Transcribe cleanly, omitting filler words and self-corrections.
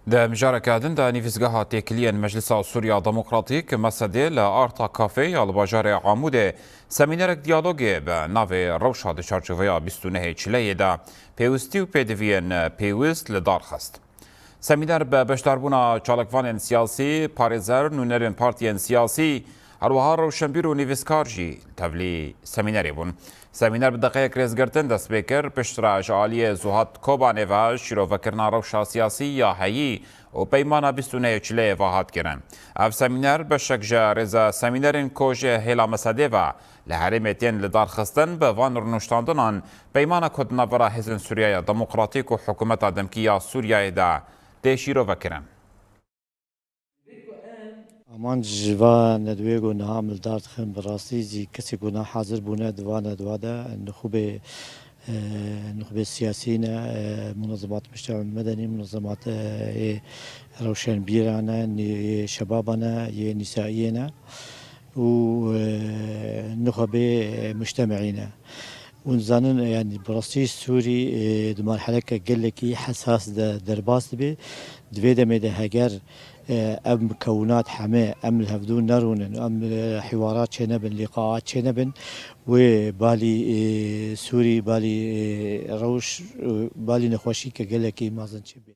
ده مجاركة دندا نيفزغاها تيكليا مجلس سوريا ديمقراطيك مسدي لارتا كافي الباجار عمود سمينارك ديالوجي بنافي روشا دي شارجوفيا بستونه تشلي دا بيوستيو بيدفين بيوست لدار خست سمینار به بشداربونا چالکوان سیاسی پارێزەر نونەرên partiyên siyasî هەروەها ڕەوشەنبیر و نویسکار jî tevlî semînerê bûn. Semîner bi deqeyek rêzgirtin dest pê kir piştre ji aliyê Zuhat Kobanê ve şîrovekirina rewşa siyasî ya heyî û peymana bîstûneyê çileyê ve hat kirin. Ev semîner beşek ji rêza semînerên ku ji hêla Mesedê ve li herêmê tên li darxistin bi van rûniştandinan peymana ku di navbera Hêzên Sûriyaya Demokratîk û hikûmeta demkî ya Sûriyayê de tê şîrovekirin. امان جوا ندوی گو نهامل دارت خم براستی زی کسی گو نه حاضر بونه دوانه دواده نخبه سیاسی نه منظمات مجتمع مدنی منظمات روشن بیرانه شبابانه نسائیه و نخبه مجتمعینه ونزانن يعني براسي سوري دمرحلة كجلكي حساس درباس بي دويدا ميدا هاجر ام مكونات حماة ام الهفدون نرون ام حوارات شنبن لقاءات شنبن وبالي سوري بالي روش بالي نخوشي كجلكي مازن شبي